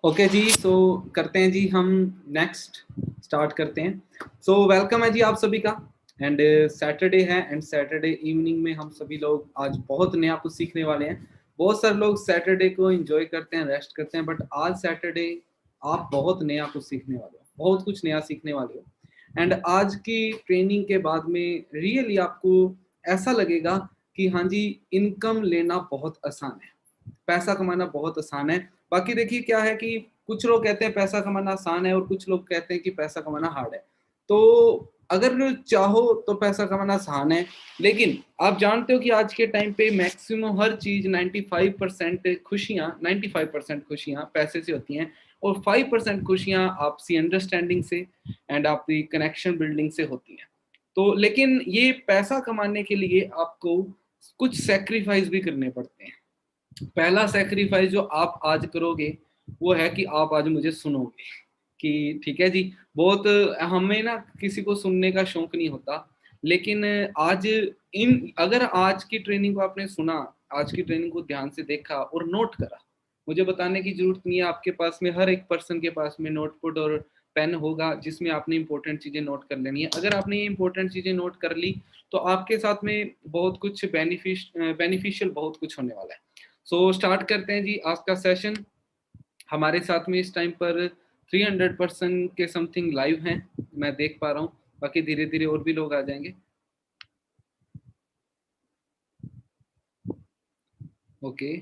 Okay जी, सो करते हैं जी, हम नेक्स्ट स्टार्ट करते हैं। सो वेलकम है जी आप सभी का। एंड सैटरडे है एंड सैटरडे इवनिंग में हम सभी लोग आज बहुत नया कुछ सीखने वाले हैं। बहुत सारे लोग सैटरडे को एंजॉय करते हैं, रेस्ट करते हैं, बट आज सैटरडे आप बहुत नया कुछ सीखने वाले हो, बहुत कुछ नया सीखने वाले हो। एंड आज की ट्रेनिंग के बाद में रियली आपको ऐसा लगेगा कि हाँ जी, इनकम लेना बहुत आसान है, पैसा कमाना बहुत आसान है। बाकी देखिए क्या है कि कुछ लोग कहते हैं पैसा कमाना आसान है और कुछ लोग कहते हैं कि पैसा कमाना हार्ड है। तो अगर चाहो तो पैसा कमाना आसान है, लेकिन आप जानते हो कि आज के टाइम पे मैक्सिमम हर चीज 95% खुशियां 95% खुशियां पैसे से होती हैं और 5% खुशियां आपसी अंडरस्टैंडिंग से एंड आपकी कनेक्शन बिल्डिंग से होती हैं। तो लेकिन ये पैसा कमाने के लिए आपको कुछ सेक्रीफाइस भी करने पड़ते हैं। पहला सेक्रीफाइस जो आप आज करोगे वो है कि आप आज मुझे सुनोगे कि ठीक है जी। बहुत हमें ना किसी को सुनने का शौक नहीं होता, लेकिन आज अगर आज की ट्रेनिंग को आपने सुना, आज की ट्रेनिंग को ध्यान से देखा और नोट करा, मुझे बताने की जरूरत नहीं है, आपके पास में हर एक पर्सन के पास में नोटपुट और पेन होगा जिसमें आपने इंपॉर्टेंट चीजें नोट कर लेनी है। अगर आपने ये इंपॉर्टेंट चीजें नोट कर ली तो आपके साथ में बहुत कुछ बेनिफिशियल बहुत कुछ होने वाला है। सो स्टार्ट करते हैं जी आज का सेशन। हमारे साथ में इस टाइम पर 300% के समथिंग लाइव हैं, मैं देख पा रहा हूँ। बाकी धीरे धीरे और भी लोग आ जाएंगे। ओके,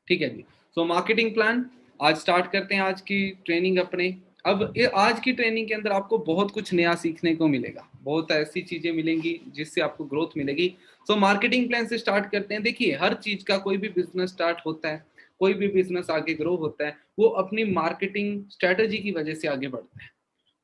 ठीक है जी। सो मार्केटिंग प्लान आज स्टार्ट करते हैं आज की ट्रेनिंग अपने। अब आज की ट्रेनिंग के अंदर आपको बहुत कुछ नया सीखने को मिलेगा, बहुत ऐसी चीजें मिलेंगी जिससे आपको ग्रोथ मिलेगी। सो मार्केटिंग प्लान से स्टार्ट करते हैं। देखिए हर चीज का, कोई भी बिजनेस स्टार्ट होता है, कोई भी बिजनेस आगे ग्रो होता है, वो अपनी मार्केटिंग स्ट्रेटेजी की वजह से आगे बढ़ता है।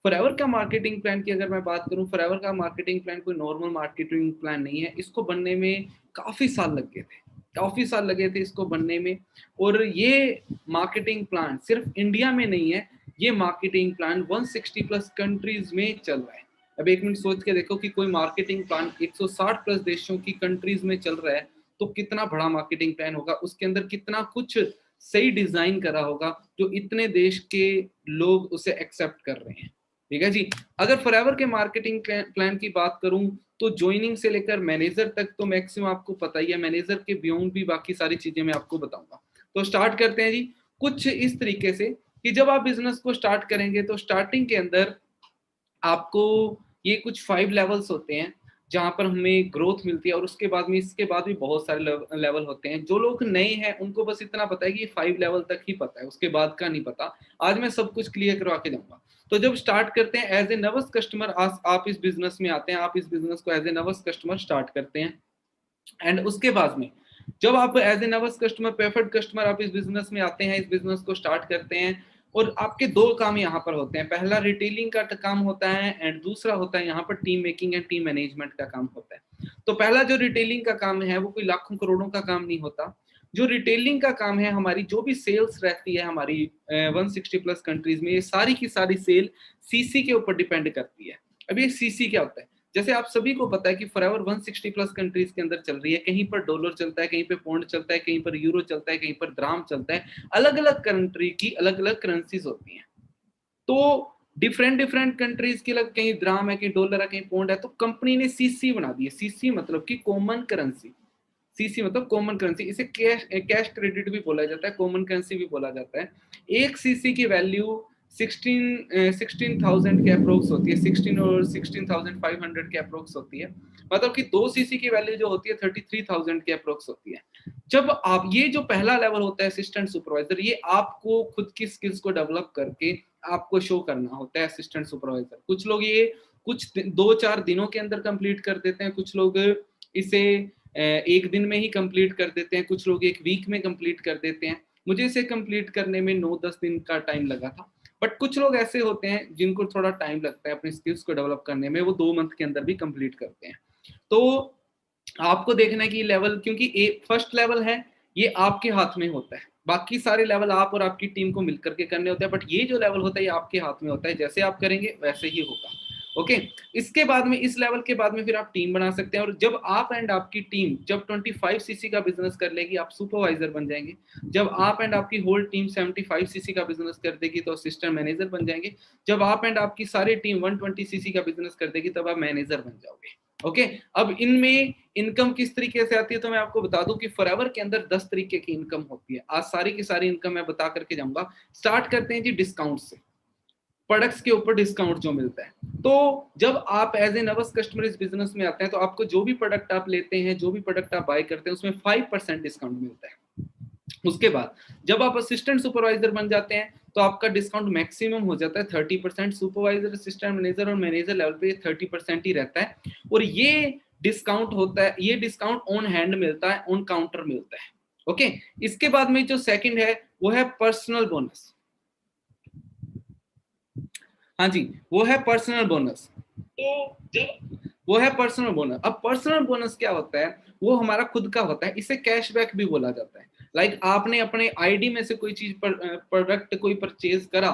फॉरएवर का मार्केटिंग प्लान की अगर मैं बात करूं, फॉरएवर का मार्केटिंग प्लान कोई नॉर्मल मार्केटिंग प्लान नहीं है। इसको बनने में काफी साल लग गए थे, काफी साल लगे थे इसको बनने में। और ये मार्केटिंग प्लान सिर्फ इंडिया में नहीं है, ये मार्केटिंग प्लान 160 प्लस कंट्रीज में चल रहा है। अब एक मिनट सोच के देखो कि कोई मार्केटिंग प्लान 160 प्लस देशों की कंट्रीज में चल रहा है तो कितना बड़ा मार्केटिंग प्लान होगा, उसके अंदर कितना कुछ सही डिजाइन करा होगा जो इतने देश के लोग उसे एक्सेप्ट कर रहे हैं। ठीक है जी। अगर फॉरएवर के मार्केटिंग प्लान की बात करूं तो ज्वाइनिंग से लेकर मैनेजर तक तो मैक्सिमम आपको पता ही है, मैनेजर के बियॉन्ड भी बाकी सारी चीजें मैं आपको बताऊंगा। तो स्टार्ट करते हैं जी कुछ इस तरीके से कि जब आप बिजनेस को स्टार्ट करेंगे तो स्टार्टिंग के अंदर आपको ये कुछ 5 लेवल्स होते हैं जहां पर हमें ग्रोथ मिलती है, और उसके बाद में इसके बाद भी बहुत सारे लेवल होते हैं। जो लोग नए हैं उनको बस इतना पता है कि 5 लेवल तक ही पता है, उसके बाद का नहीं पता। आज मैं सब कुछ क्लियर करवा के जाऊंगा। तो जब स्टार्ट करते हैं एज ए नर्वस कस्टमर, आप इस बिजनेस में आते हैं, आप इस बिजनेस को as a nervous customer start करते हैं। एंड उसके बाद में जब आप as a nervous customer, preferred customer, आप इस बिजनेस में आते हैं, इस बिजनेस को स्टार्ट करते हैं, और आपके दो काम यहाँ पर होते हैं। पहला रिटेलिंग का काम होता है एंड दूसरा होता है यहाँ पर team making and team management का काम होता है। तो पहला जो रिटेलिंग का काम है वो कोई लाखों करोड़ों का काम नहीं होता। जो रिटेलिंग का काम है, हमारी जो भी सेल्स रहती है हमारी 160 प्लस कंट्रीज में, ये सारी की सारी सेल सीसी के ऊपर डिपेंड करती है। अब ये सीसी क्या होता है? जैसे आप सभी को पता है कि फॉरएवर 160 प्लस कंट्रीज के अंदर चल रही है, कहीं पर डॉलर चलता है, कहीं पे पौंड चलता है, कहीं पर यूरो चलता है, कहीं पर द्राम चलता है। अलग अलग कंट्री की अलग अलग करेंसीज होती हैं। तो डिफरेंट डिफरेंट कंट्रीज की अलग, कहीं द्राम है, कहीं डॉलर है, कहीं पौंड है, तो कंपनी ने सीसी बना दी है। सीसी मतलब कि कॉमन करेंसी। सीसी मतलब कॉमन करेंसी, इसे कैश क्रेडिट भी बोला जाता है, कॉमन करेंसी भी बोला जाता है। एक सीसी की वैल्यू 16,000 के अप्रोक्स होती है, 16 और 16,500 के अप्रोक्स होती है। मतलब कि 2 सीसी की वैल्यू जो होती है 33,000 के अप्रोक्स होती है। जब आप, ये जो पहला लेवल होता है असिस्टेंट सुपरवाइजर, ये आपको खुद की स्किल्स को डेवलप करके आपको शो करना होता है असिस्टेंट सुपरवाइजर। कुछ लोग ये कुछ 2-4 दिनों के अंदर कंप्लीट कर देते हैं, कुछ लोग इसे एक दिन में ही कंप्लीट कर देते हैं, कुछ लोग एक वीक में कंप्लीट कर देते हैं। मुझे इसे कंप्लीट करने में 9-10 दिन का टाइम लगा था। बट कुछ लोग ऐसे होते हैं जिनको थोड़ा टाइम लगता है अपनी स्किल्स को डेवलप करने में, वो 2 मंथ के अंदर भी कंप्लीट करते हैं। तो आपको देखना है कि लेवल, क्योंकि फर्स्ट लेवल है ये आपके हाथ में होता है, बाकी सारे लेवल आप और आपकी टीम को मिलकर के करने होते हैं, बट ये जो लेवल होता है ये आपके हाथ में होता है, जैसे आप करेंगे वैसे ही होगा। ओके, इसके बाद में, इस लेवल के बाद में फिर आप टीम बना सकते हैं, और जब आप एंड आपकी टीम जब 25 सीसी का बिजनेस कर लेगी, आप सुपरवाइजर बन जाएंगे। जब आप एंड आपकी होल टीम 75 सीसी का बिजनेस कर देगी तो असिस्टेंट मैनेजर बन जाएंगे। जब आप एंड आपकी सारी टीम 120 सीसी का बिजनेस कर देगी तब आप मैनेजर बन जाओगे। ओके, अब इनमें इनकम किस तरीके से आती है तो मैं आपको बता दूं कि फॉरएवर के अंदर 10 तरीके की इनकम होती है। आज सारी की सारी इनकम मैं बता करके जाऊंगा। स्टार्ट करते हैं जी डिस्काउंट से, प्रोडक्ट्स के ऊपर डिस्काउंट जो मिलता है। तो जब आप एज ए नर्वस कस्टमर इस बिजनेस में आते हैं तो आपको जो भी प्रोडक्ट आप लेते हैं, जो भी प्रोडक्ट आप बाय करते हैं, उसमें 5% डिस्काउंट मिलता है। उसके बाद जब आप असिस्टेंट सुपरवाइजर बन जाते हैं तो आपका डिस्काउंट मैक्सिमम हो जाता है 30%। सुपरवाइजर, असिस्टेंट मैनेजर और मैनेजर लेवल पे 30% ही रहता है। और ये डिस्काउंट होता है, ये डिस्काउंट ऑन हैंड मिलता है, ऑन काउंटर मिलता है। ओके, इसके बाद में जो सेकंड है वो है पर्सनल बोनस। हाँ जी, वो है पर्सनल बोनस। वो है पर्सनल बोनस। अब पर्सनल बोनस क्या होता है, वो हमारा खुद का होता है, इसे कैशबैक भी बोला जाता है। लाइक आपने अपने आईडी में से कोई चीज प्रोडक्ट कोई परचेज करा,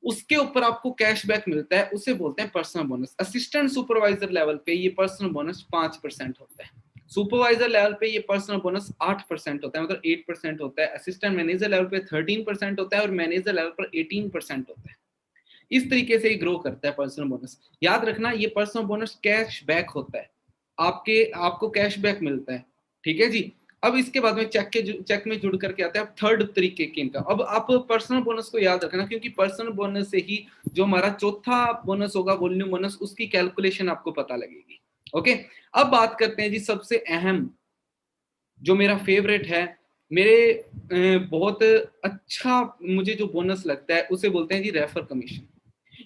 उसके ऊपर आपको कैशबैक मिलता है, उसे बोलते हैं personal bonus. Assistant supervisor level पे ये पर्सनल बोनस 5% होता है। सुपरवाइजर लेवल पे ये पर्सनल बोनस 8% होता है, मतलब 8% होता है। असिस्टेंट मैनेजर लेवल पे 13% होता है और मैनेजर लेवल पर 18% होता है। इस तरीके से ग्रो करता है पर्सनल बोनस। याद रखना, ये पर्सनल बोनस कैश बैक होता है, आपको कैश बैक मिलता है। ठीक है जी। अब इसके बाद में चेक में जुड़ करके आता है थर्ड तरीके की इनकम। अब आप पर्सनल बोनस को याद रखना, क्योंकि पर्सनल बोनस से ही जो हमारा चौथा बोनस होगा, वॉल्यूम बोनस, उसकी कैलकुलेशन आपको पता लगेगी। ओके, अब बात करते हैं जी सबसे अहम, जो मेरा फेवरेट है, मेरे बहुत अच्छा मुझे जो बोनस लगता है, उसे बोलते हैं जी रेफर कमीशन।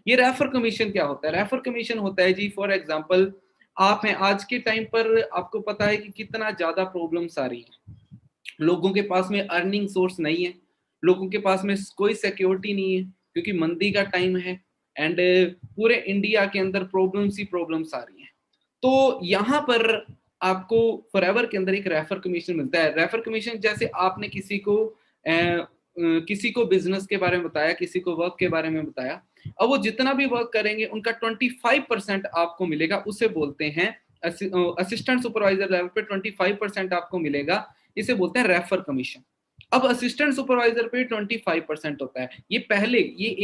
ये रेफर कमीशन क्या होता है? रेफर कमीशन होता है जी, फॉर एग्जांपल आप हैं, आज के टाइम पर आपको पता है कि कितना ज्यादा प्रॉब्लम्स आ रही हैं। लोगों के पास में अर्निंग सोर्स नहीं है, लोगों के पास में कोई सिक्योरिटी नहीं है, क्योंकि मंदी का टाइम है एंड पूरे इंडिया के अंदर प्रॉब्लम्स ही प्रॉब्लम्स आ रही हैं। तो यहाँ पर आपको फॉरएवर के अंदर एक रेफर कमीशन मिलता है। रेफर कमीशन जैसे आपने किसी को बिजनेस के बारे में बताया, किसी को वर्क के बारे में बताया, अब वो जितना भी वर्क करेंगे उनका 25% आपको मिलेगा, उसे बोलते हैं असिस्टेंट सुपरवाइजर लेवल पे 25% आपको मिलेगा, इसे बोलते हैं रेफर कमीशन। अब असिस्टेंट सुपरवाइजर पे 25% होता है। ये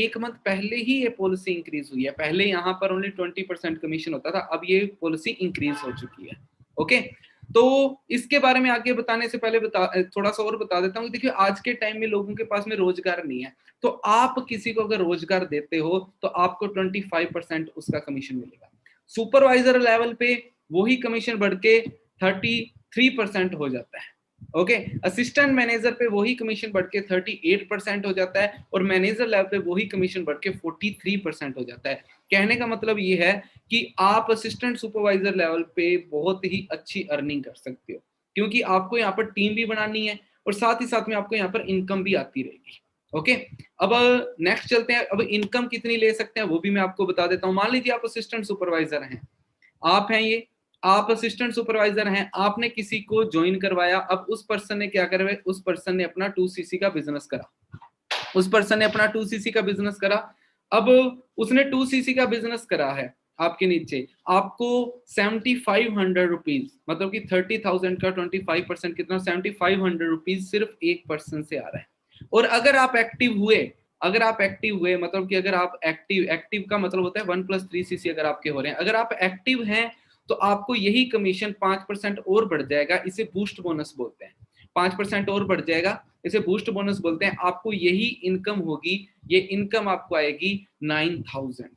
1 मंथ पहले ही ये पॉलिसी इंक्रीज हुई है। पहले यहाँ पर ओनली 20% कमीशन होता था, अब ये पॉलिसी इंक्रीज हो चुकी है। ओके, तो इसके बारे में आगे बताने से पहले थोड़ा सा और बता देता हूँ। देखिए, आज के टाइम में लोगों के पास में रोजगार नहीं है, तो आप किसी को अगर रोजगार देते हो तो आपको 25% उसका कमीशन मिलेगा। सुपरवाइजर लेवल पे वही कमीशन बढ़ के 33% हो जाता है। ओके, असिस्टेंट मैनेजर पे वही कमीशन बढ़ के 38% हो जाता है, और मैनेजर लेवल पे वही कमीशन बढ़ के 43% हो जाता है। कहने का मतलब ये है कि आप असिस्टेंट सुपरवाइजर लेवल पे बहुत ही अच्छी अर्निंग कर सकते हो, क्योंकि आपको यहाँ पर टीम भी बनानी है और साथ ही साथ में आपको यहाँ पर इनकम भी आती रहेगी। ओके, अब नेक्स्ट चलते हैं। अब इनकम कितनी ले सकते हैं वो भी मैं आपको बता देता हूँ। मान लीजिए आप असिस्टेंट सुपरवाइजर हैं, आप हैं ये, आप असिस्टेंट सुपरवाइजर हैं, आपने किसी को ज्वाइन करवाया। अब उस पर्सन ने क्या करा, उस पर्सन ने अपना 2cc का बिजनेस करा, उस पर्सन ने अपना 2cc का बिजनेस करा। अब उसने 2cc का बिजनेस करा है, आपके नीचे आपको 7500 रुपीज, मतलब कि 30,000 का 25% कितना, 7500 रुपीज सिर्फ एक पर्सन से आ रहा है। और अगर आप एक्टिव हुए, मतलब कि अगर आप एक्टिव का मतलब होता है 1+3cc अगर आपके हो रहे हैं, अगर आप एक्टिव हैं तो आपको यही कमीशन 5% और बढ़ जाएगा, इसे बूस्ट बोनस बोलते हैं। 5% और बढ़ जाएगा, इसे बूस्ट बोनस बोलते हैं। आपको यही इनकम होगी, ये इनकम आपको आएगी 9000।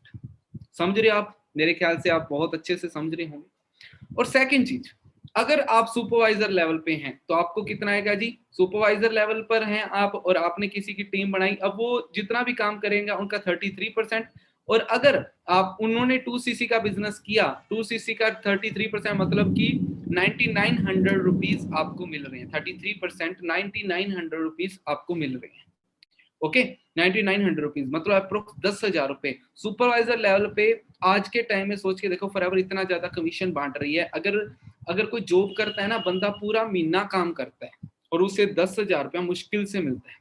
समझ रहे आप? मेरे ख्याल से आप बहुत अच्छे से समझ रहे होंगे। और सेकंड चीज, अगर आप सुपरवाइजर लेवल पे हैं तो आपको कितना आएगा जी? सुपरवाइजर लेवल पर हैं आप और आपने किसी की टीम बनाई, अब वो जितना भी काम करेंगे उनका 33%। और अगर आप उन्होंने 2cc का बिजनेस किया, 2cc का 33% मतलब कि 9900 रुपीज आपको मिल रहे हैं। 33% 9900 रुपीज आपको मिल रहे हैं। ओके, 9900 रुपीज मतलब अप्रोक्स 10,000 रुपए। सुपरवाइजर लेवल पे आज के टाइम में सोच के देखो, फॉरएवर इतना ज्यादा कमीशन बांट रही है। अगर कोई जॉब करता है ना, बंदा पूरा महीना काम करता है और उसे 10,000 रुपया मुश्किल से मिलता है।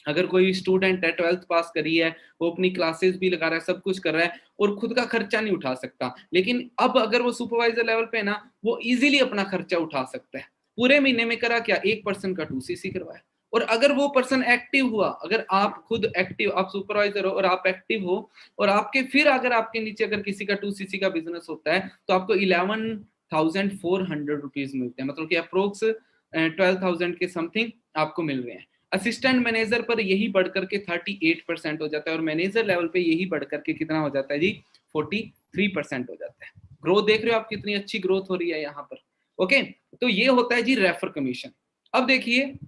अगर कोई स्टूडेंट है 12th पास करी है, वो अपनी क्लासेस भी लगा रहा है, सब कुछ कर रहा है और खुद का खर्चा नहीं उठा सकता, लेकिन अब अगर वो सुपरवाइजर लेवल पे है ना, वो इजीली अपना खर्चा उठा सकता है। पूरे महीने में करा क्या, एक पर्सन का 2cc करवाया। और अगर वो पर्सन एक्टिव हुआ, अगर आप खुद एक्टिव, आप सुपरवाइजर हो और आप एक्टिव हो, और आपके फिर अगर आपके नीचे अगर किसी का 2cc का बिजनेस होता है, तो आपको 11,400 रुपीज मिलते हैं, मतलब कि अप्रोक्स 12,000 के समथिंग आपको मिल रहे हैं। असिस्टेंट मैनेजर पर यही बढ़कर के 38% हो जाता है, और मैनेजर लेवल पे यही बढ़कर के कितना हो जाता है जी, 43% हो जाता है। ग्रोथ देख रहे हो आप, कितनी अच्छी ग्रोथ हो रही है यहाँ पर। ओके, तो ये होता है जी रेफर कमीशन। अब देखिए,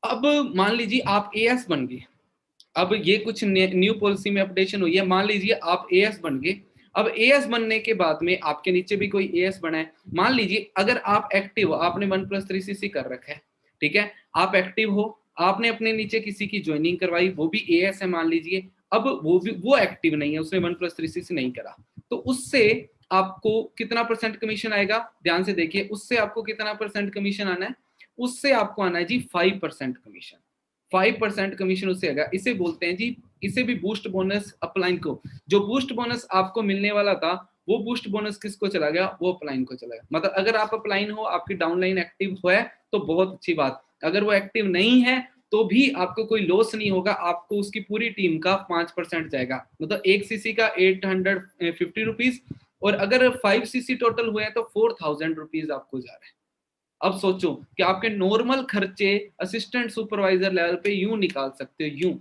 अब मान लीजिए आप एएस बन गए, अब ये कुछ न्यू पॉलिसी में अपडेशन हुई है, मान लीजिए आप एएस बन गए। अब एएस बनने के बाद में आपके नीचे भी कोई एएस बना है, मान लीजिए अगर आप एक्टिव हो, आपने 1+3cc कर रखा है, ठीक है, आप एक्टिव हो, आपने अपने नीचे किसी की ज्वाइनिंग करवाई, वो भी एएस है मान लीजिए, अब वो एक्टिव नहीं है, उसने 1+3cc नहीं करा, तो उससे आपको कितना परसेंट कमीशन आएगा, ध्यान से देखिए, उससे आपको कितना परसेंट कमीशन आना है, उससे आपको आना है जी 5% कमीशन। 5% कमीशन उससे आएगा, इसे बोलते हैं जी, इसे भी बूस्ट बोनस अपलाइन को, जो बूस्ट बोनस आपको मिलने वाला था, वो बूस्ट बोनस किसको चला गया, वो अपलाइन को चला गया। मतलब अगर आप अपलाइन हो, आपकी डाउनलाइन एक्टिव है तो बहुत अच्छी बात, अगर वो एक्टिव नहीं है तो भी आपको कोई लॉस नहीं होगा, आपको उसकी पूरी टीम का 5% जाएगा, मतलब 1cc का 850 रुपीज, और अगर 5cc टोटल हुए हैं तो 4,000 रुपीज आपको जा रहा है। अब सोचो कि आपके नॉर्मल खर्चे असिस्टेंट सुपरवाइजर लेवल पे यूं निकाल सकते हो, यूं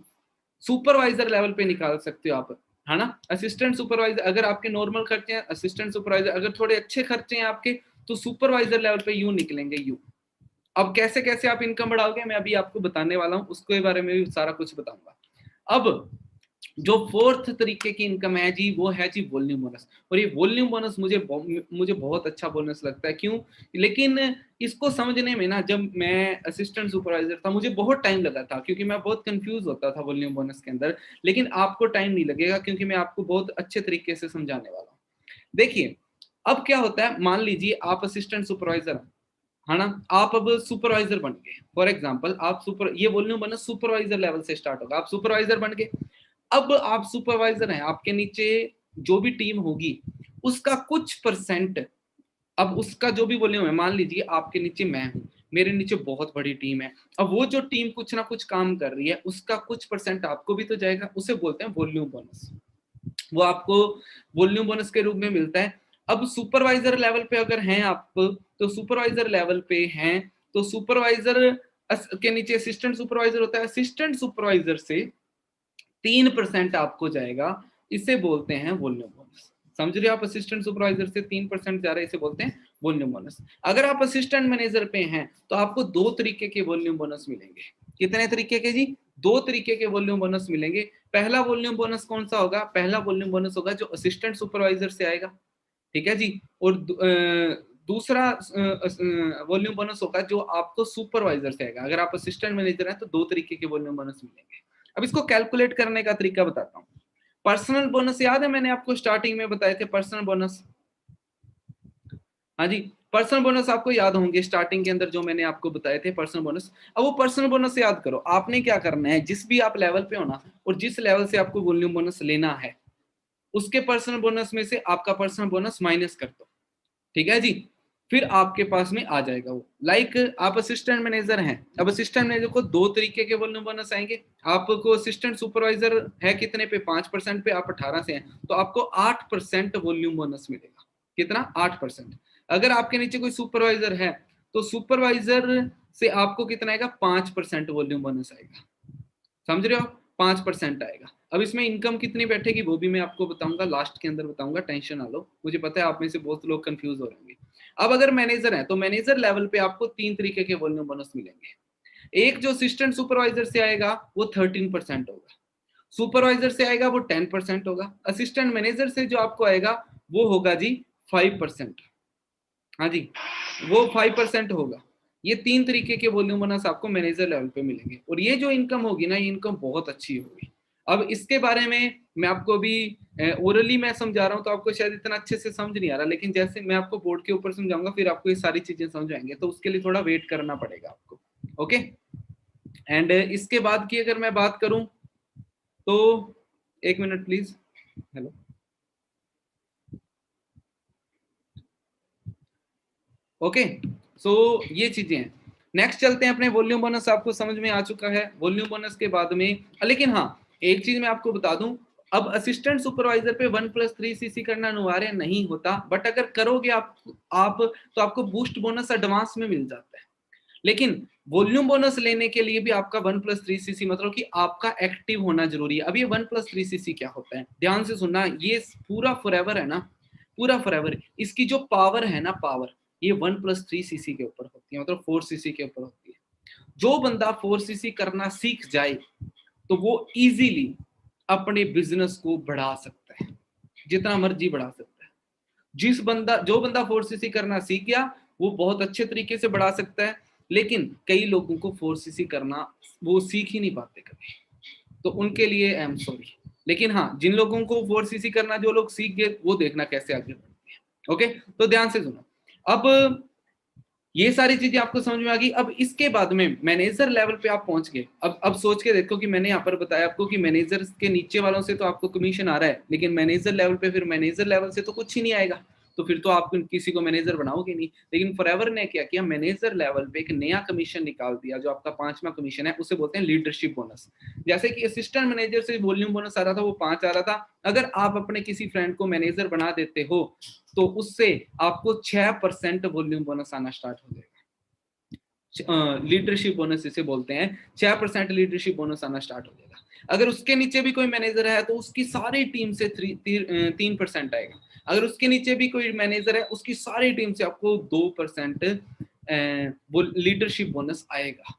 सुपरवाइजर लेवल पे निकाल सकते हो आप, है ना। असिस्टेंट सुपरवाइजर अगर आपके नॉर्मल खर्चे हैं, असिस्टेंट सुपरवाइजर अगर थोड़े अच्छे खर्चे हैं आपके, तो सुपरवाइजर लेवल पे यूं निकलेंगे, यूं। अब कैसे कैसे आप इनकम बढ़ाओगे, मैं अभी आपको बताने वाला हूं, उसके बारे में भी सारा कुछ बताऊंगा। अब जो फोर्थ तरीके की इनकम है जी, वो है जी वॉल्यूम बोनस। और ये वॉल्यूम बोनस मुझे बहुत अच्छा बोनस लगता है, क्यों, लेकिन इसको समझने में ना, जब मैं असिस्टेंट सुपरवाइजर था मुझे बहुत टाइम लगा था, क्योंकि मैं बहुत कंफ्यूज होता था वॉल्यूम बोनस के अंदर। लेकिन आपको टाइम नहीं लगेगा, क्योंकि मैं आपको बहुत अच्छे तरीके से समझाने वाला हूँ। देखिए, अब क्या होता है, मान लीजिए आप असिस्टेंट सुपरवाइजर है ना, आप अब सुपरवाइजर बन गए, फॉर एग्जाम्पल आप सुपर, ये वॉल्यूम बोनस सुपरवाइजर लेवल से स्टार्ट होगा, आप सुपरवाइजर बन गए। अब आप सुपरवाइजर हैं, आपके नीचे जो भी टीम होगी उसका कुछ परसेंट, अब उसका जो भी वॉल्यूम है, मान लीजिए आपके नीचे मैं हूं, मेरे नीचे बहुत बड़ी टीम है, अब वो जो टीम कुछ ना कुछ काम कर रही है, उसका कुछ परसेंट आपको भी तो जाएगा, उसे बोलते हैं वॉल्यूम बोनस। वो आपको वॉल्यूम बोनस के रूप में मिलता है। अब सुपरवाइजर लेवल पे अगर हैं आप, तो सुपरवाइजर लेवल पे हैं, तो सुपरवाइजर के नीचे असिस्टेंट सुपरवाइजर होता है, असिस्टेंट सुपरवाइजर से 3% आपको जाएगा, इसे बोलते हैं वॉल्यूम बोनस। समझ रहे हो आप, असिस्टेंट सुपरवाइजर से 3% जा रहा है, इसे बोलते हैं वॉल्यूम बोनस। अगर आप असिस्टेंट मैनेजर पे हैं तो आपको 2 तरीके के वॉल्यूम बोनस मिलेंगे। कितने तरीके के जी, 2 तरीके के वॉल्यूम बोनस मिलेंगे। पहला वॉल्यूम बोनस कौन सा होगा, पहला वॉल्यूम बोनस होगा जो असिस्टेंट सुपरवाइजर से आएगा, ठीक है जी, और दूसरा वॉल्यूम बोनस होगा जो आपको सुपरवाइजर से आएगा। अगर आप असिस्टेंट मैनेजर हैं तो 2 तरीके के वॉल्यूम बोनस मिलेंगे। अब इसको कैलकुलेट करने का तरीका बताता हूँ। पर्सनल बोनस याद है, मैंने आपको स्टार्टिंग में बताए थे पर्सनल बोनस, हाँ जी, पर्सनल बोनस आपको याद होंगे स्टार्टिंग के अंदर जो मैंने आपको बताए थे पर्सनल बोनस। अब वो पर्सनल बोनस याद करो, आपने क्या करना है, जिस भी आप लेवल पे हो ना, और जिस लेवल से आपको वॉल्यूम बोनस लेना है, उसके पर्सनल बोनस में से आपका पर्सनल बोनस माइनस कर दो, ठीक है जी, फिर आपके पास में आ जाएगा वो। लाइक आप असिस्टेंट मैनेजर हैं, अब असिस्टेंट मैनेजर को 2 तरीके के वॉल्यूम बोनस आएंगे। आपको असिस्टेंट सुपरवाइजर है कितने पे, 5% पे, आप 18 से हैं तो आपको 8% वॉल्यूम बोनस मिलेगा। कितना, 8%। अगर आपके नीचे कोई सुपरवाइजर है तो सुपरवाइजर से आपको कितना आएगा, 5% वॉल्यूम बोनस आएगा। समझ रहे हो, 5% आएगा। अब इसमें इनकम कितनी बैठेगी वो भी मैं आपको बताऊंगा, लास्ट के अंदर बताऊंगा, टेंशन ना लो, मुझे पता है आप में से बहुत लोग कंफ्यूज हो रहेंगे। अब अगर मैनेजर है तो मैनेजर लेवल पे आपको 3 तरीके के वॉल्यूम बोनस मिलेंगे। एक जो असिस्टेंट सुपरवाइजर से आएगा वो 13% होगा, सुपरवाइजर से आएगा वो 10% होगा, असिस्टेंट मैनेजर से जो आपको आएगा वो होगा जी 5%। हाँ जी, वो 5% होगा। ये 3 तरीके के वॉल्यूम बोनस आपको मैनेजर लेवल पे मिलेंगे, और ये जो इनकम होगी ना, ये इनकम बहुत अच्छी होगी। अब इसके बारे में मैं आपको भी ओरली मैं समझा रहा हूँ तो आपको शायद इतना अच्छे से समझ नहीं आ रहा, लेकिन जैसे मैं आपको बोर्ड के ऊपर समझाऊंगा फिर आपको ये सारी चीजें समझ आएंगे, तो उसके लिए थोड़ा वेट करना पड़ेगा आपको। ओके, एंड इसके बाद की अगर मैं बात करूं तो एक मिनट प्लीज, हेलो, ओके, सो ये चीजें हैं। नेक्स्ट चलते हैं अपने वॉल्यूम बोनस, आपको समझ में आ चुका है वॉल्यूम बोनस के बाद में। लेकिन हाँ, एक चीज मैं आपको बता दूं, अब असिस्टेंट सुपरवाइजर पे 1+3 सीसी करना अनिवार्य नहीं होता, बट अगर करोगे आप तो आपको बूस्ट बोनस एडवांस में मिल जाता है। लेकिन वॉल्यूम बोनस लेने के लिए भी आपका 1+3 सीसी, मतलब कि आपका एक्टिव होना जरूरी है। अब ये 1+3 सीसी क्या होता है, ध्यान से सुनना, ये पूरा फॉरएवर है ना, पूरा फॉरएवर। इसकी जो पावर है ना, पावर ये 1+3 सीसी के ऊपर होती है, मतलब 4 सीसी के ऊपर होती है। जो बंदा 4 सीसी करना सीख जाए तो वो इजीली अपने बिजनेस को बढ़ा सकता है, जितना मर्जी बढ़ा सकता है। जो बंदा 4 सीसी करना सीख गया वो बहुत अच्छे तरीके से बढ़ा सकता है। लेकिन कई लोगों को 4 सीसी करना वो सीख ही नहीं पाते कभी, तो उनके लिए आई एम सॉरी। लेकिन हाँ, जिन लोगों को 4 सीसी करना जो लोग सीख गए वो देखना कैसे आगे बढ़ते हैं। ओके, तो ध्यान से सुनो। अब ये सारी चीजें आपको समझ में आ गई। अब इसके बाद में मैनेजर लेवल पे आप पहुंच गए। अब सोच के देखो कि मैंने यहाँ पर बताया आपको कि मैनेजर के नीचे वालों से तो आपको कमीशन आ रहा है, लेकिन मैनेजर लेवल पे, फिर मैनेजर लेवल से तो कुछ ही नहीं आएगा, तो फिर तो आप किसी को मैनेजर बनाओगे नहीं। लेकिन फॉरएवर ने क्या किया, मैनेजर लेवल पे एक नया कमीशन निकाल दिया, जो आपका 5वां कमीशन है, उसे बोलते हैं लीडरशिप बोनस। जैसे कि असिस्टेंट मैनेजर से वॉल्यूम बोनस आ रहा था, वो 5 आ रहा था। अगर आप अपने किसी फ्रेंड को मैनेजर बना देते हो तो उससे आपको 6% वॉल्यूम बोनस आना स्टार्ट हो जाएगा। लीडरशिप बोनस इसे बोलते हैं, 6% लीडरशिप बोनस आना स्टार्ट हो जाएगा। अगर उसके नीचे भी कोई मैनेजर है तो उसकी सारी टीम से 3% आएगा। अगर उसके नीचे भी कोई मैनेजर है उसकी सारी टीम से आपको 2% वो लीडरशिप बोनस आएगा।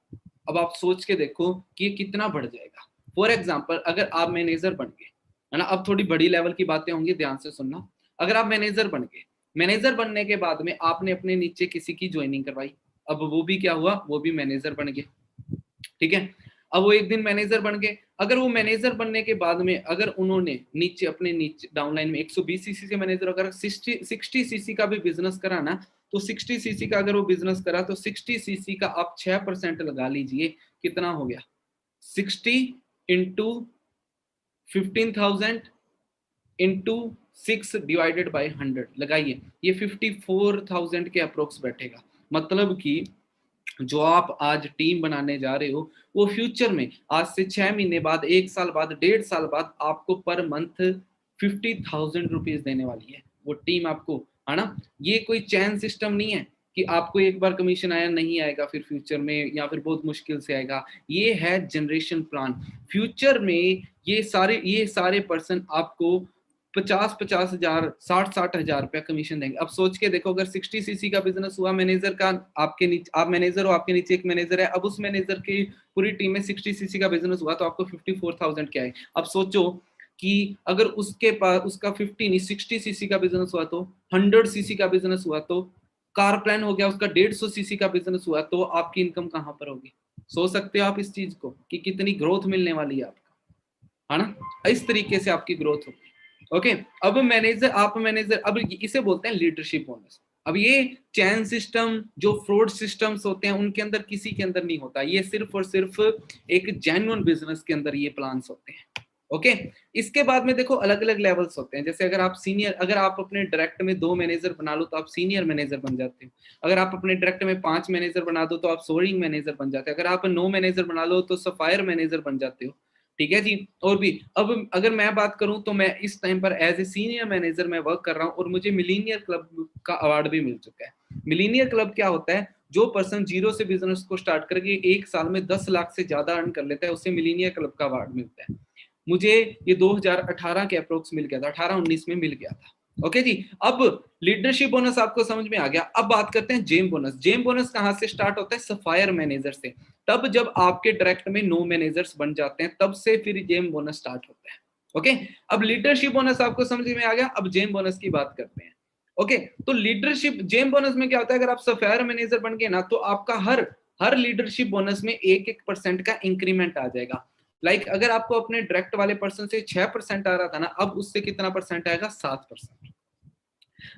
अब आप सोच के देखो कि ये कितना बढ़ जाएगा। फॉर एग्जाम्पल, अगर आप मैनेजर बन गए, है ना, अब थोड़ी बड़ी लेवल की बातें होंगी, ध्यान से सुनना। अगर आप मैनेजर बन गए, मैनेजर बनने के बाद में आपने अपने नीचे किसी की ज्वाइनिंग करवाई, अब वो भी क्या हुआ, वो भी मैनेजर बन गए, ठीक है। अब वो एक दिन मैनेजर बन गए। अगर वो मैनेजर बनने के बाद में अगर उन्होंने नीचे अपने नीचे डाउनलाइन में 120 सीसी से मैनेजर, अगर 60 सीसी का भी बिजनेस करा ना, तो 60 सीसी का अगर वो बिजनेस करा तो 60 सीसी का आप 6% लगा लीजिए, कितना हो गया, 60 इंटू 15,000 इंटू 6 डिवाइडेड बाई 100 लगाइए, ये 54,000 के अप्रोक्स बैठेगा। मतलब कि जो आप आज टीम बनाने जा रहे हो वो फ्यूचर में आज से 6 महीने बाद, 1 साल बाद, 1.5 साल बाद आपको पर मंथ 50,000 रुपीज देने वाली है वो टीम आपको, है ना। ये कोई चैन सिस्टम नहीं है कि आपको एक बार कमीशन आया नहीं आएगा फिर फ्यूचर में, या फिर बहुत मुश्किल से आएगा। ये है जनरेशन प्लान। फ्यूचर में ये सारे पर्सन आपको 50,000 60,000 रुपया कमीशन देंगे। अब सोच के देखो, अगर 60 सीसी का बिजनेस हुआ मैनेजर का, आपके नीचे आप मैनेजर हो, आपके नीचे एक मैनेजर है, अब उस मैनेजर की पूरी टीम में 60 सीसी का बिजनेस हुआ तो आपको 54,000 क्या है। अब सोचो कि अगर उसके पास उसका 50 नहीं 60 सीसी का बिजनेस हुआ, तो 100 सीसी का बिजनेस हुआ, तो कार प्लान हो गया उसका 150 सीसी का बिजनेस हुआ, तो आपकी इनकम कहां पर होगी। सोच सकते हो आप इस चीज को कि कितनी ग्रोथ मिलने वाली है आपको, है ना। इस तरीके से आपकी ग्रोथ होगी। ओके, अब मैनेजर अब इसे बोलते हैं लीडरशिप बोनस। अब ये चैन सिस्टम जो फ्रॉड सिस्टम्स होते हैं उनके अंदर किसी के अंदर नहीं होता, ये सिर्फ और सिर्फ एक जेन्युइन बिजनेस के अंदर ये प्लान्स होते हैं। ओके, इसके बाद में देखो अलग अलग लेवल्स होते हैं। जैसे अगर आप अपने डायरेक्ट में 2 मैनेजर बना लो तो आप सीनियर मैनेजर बन जाते हो। अगर आप अपने डायरेक्ट में 5 मैनेजर बना दो तो आप सोरिंग मैनेजर बन जाते हो। अगर आप 9 मैनेजर बना लो तो सफायर मैनेजर बन जाते हो, ठीक है जी। और भी, अब अगर मैं बात करूं तो मैं इस टाइम पर एज ए सीनियर मैनेजर मैं वर्क कर रहा हूं और मुझे मिलीनियर क्लब का अवार्ड भी मिल चुका है। मिलीनियर क्लब क्या होता है, जो पर्सन जीरो से बिजनेस को स्टार्ट करके 1 साल में 10 लाख से ज्यादा अर्न कर लेता है उसे मिलीनियर क्लब का अवार्ड मिलता है। मुझे ये 2018 के अप्रोक्स मिल गया था, 18-19 में मिल गया था। ओके जी, अब लीडरशिप बोनस आपको समझ में आ गया। अब बात करते हैं जेम बोनस। जेम बोनस कहां से स्टार्ट होता है, सफायर मैनेजर से। तब जब आपके डायरेक्ट में 9 मैनेजर्स बन जाते हैं तब से फिर जेम बोनस स्टार्ट होता है। ओके, अब लीडरशिप बोनस आपको समझ में आ गया। अब जेम बोनस की बात करते हैं। ओके, तो लीडरशिप जेम बोनस में क्या होता है, अगर आप सफायर मैनेजर बन गए ना तो आपका हर लीडरशिप बोनस में 1-1% का इंक्रीमेंट आ जाएगा। अगर आपको अपने डायरेक्ट वाले पर्सन से 6% आ रहा था ना, अब उससे कितना परसेंट आएगा, 7%।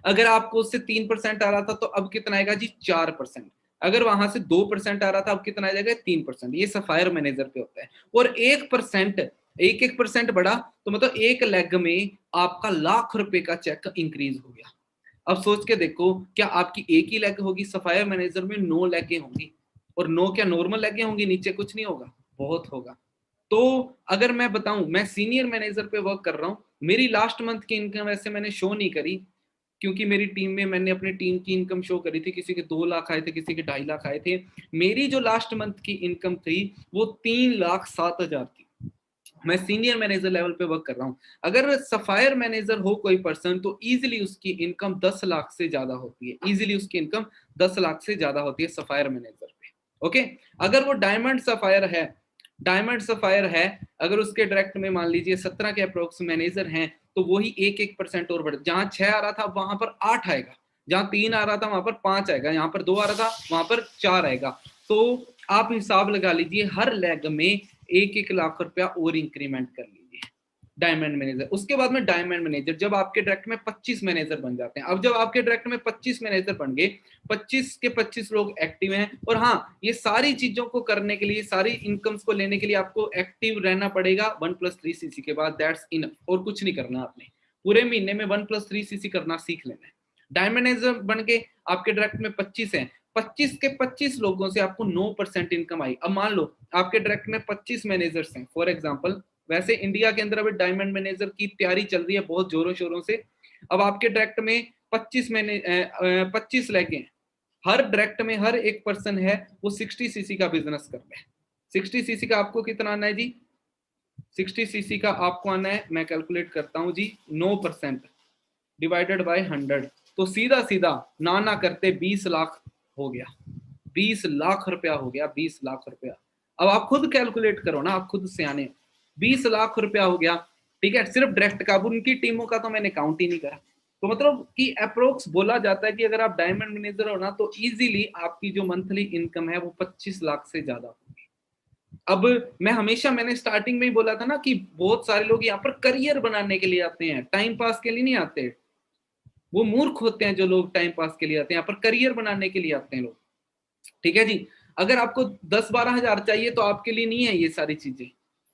अगर आपको उससे 3% आ रहा था तो अब कितना आएगा जी, 4%। अगर वहां से 2% आ रहा था, अब कितना आ जाएगा? 3%। ये सफायर मैनेजर पे होता है। और 1%, 1% बढ़ा तो मतलब एक लेग में आपका लाख रुपए का चेक इंक्रीज हो गया। अब सोच के देखो, क्या आपकी एक ही लेग होगी? सफायर मैनेजर में 9 लेगें होंगी, और 9 क्या नॉर्मल लेगें होंगी? नीचे कुछ नहीं होगा, बहुत होगा। तो अगर मैं बताऊं, मैं सीनियर मैनेजर पे वर्क कर रहा हूं, मेरी लास्ट मंथ की इनकम वैसे मैंने शो नहीं करी, क्योंकि मेरी टीम में मैंने अपनी टीम की इनकम शो करी थी। किसी के 2 लाख आए थे, किसी के 2.5 लाख आए थे। मेरी जो लास्ट मंथ की इनकम थी वो 3,07,000 थी। मैं सीनियर मैनेजर लेवल पे वर्क कर रहा हूं। अगर सफायर मैनेजर हो कोई पर्सन, तो इजीली उसकी इनकम 10 लाख से ज्यादा होती है। इजीली उसकी इनकम 10 लाख से ज्यादा होती है सफायर मैनेजर पे। ओके, अगर वो डायमंड सफायर है, डायमंड सफायर है, अगर उसके डायरेक्ट में मान लीजिए 17 के अप्रोक्स मैनेजर हैं, तो वही 1% और बढ़, जहां 6 आ रहा था वहां पर 8 आएगा, जहां 3 आ रहा था वहां पर 5 आएगा, यहाँ पर 2 आ रहा था वहां पर 4 आएगा। तो आप हिसाब लगा लीजिए, हर लेग में 1-1 लाख रुपया और इंक्रीमेंट कर लीजिए डायमंड मैनेजर। उसके बाद में डायमंड मैनेजर, जब आपके डायरेक्ट में 25 मैनेजर बन जाते हैं। अब जब आपके डायरेक्ट में 25 मैनेजर बन गए, 25 के 25 लोग एक्टिव हैं, और हाँ, ये सारी चीजों को करने के लिए, सारी इनकम्स को लेने के लिए आपको एक्टिव रहना पड़ेगा 1+3 सीसी के बाद, दैट्स इनफ। और कुछ नहीं करना आपने, पूरे महीने में 1+3 सीसी करना सीख लेना है। डायमंड मैनेजर बन के आपके डायरेक्ट में 25 हैं, 25 के 25 लोगों से आपको 9% इनकम आई। अब मान लो आपके डायरेक्ट में 25 मैनेजर्स हैं फॉर एग्जांपल, वैसे इंडिया के अंदर अभी डायमंड मैनेजर की तैयारी चल रही है बहुत जोरों शोरों से। अब आपके डायरेक्ट में 25 लेके हैं, हर डायरेक्ट में हर एक पर्सन है वो 60 सीसी का बिजनेस कर रहे हैं। 60 सीसी का आपको कितना आना है जी? 60 सीसी का आपको आना है, मैं कैलकुलेट करता हूं जी, 9% डिवाइडेड बाय 100, तो सीधा सीधा ना ना करते 20 लाख हो गया। 20 लाख रुपया हो गया, 20 लाख रुपया। अब आप खुद कैलकुलेट करो ना, आप खुद से आने, 20 लाख रुपया हो गया। ठीक है, सिर्फ डायरेक्ट का। उनकी टीमों का तो मैंने काउंट ही नहीं करा। तो मतलब कि अप्रोक्स बोला जाता है कि अगर आप डायमंड मैनेजर हो ना, तो इजीली आपकी जो मंथली इनकम है वो 25 लाख से ज्यादा होगी। अब मैंने स्टार्टिंग में ही बोला था ना कि बहुत सारे लोग यहाँ पर करियर बनाने के लिए आते हैं, टाइम पास के लिए नहीं आते। वो मूर्ख होते हैं जो लोग टाइम पास के लिए आते हैं, यहाँ पर करियर बनाने के लिए आते हैं लोग। ठीक है जी, अगर आपको 10-12 हजार चाहिए तो आपके लिए नहीं है ये सारी चीजें।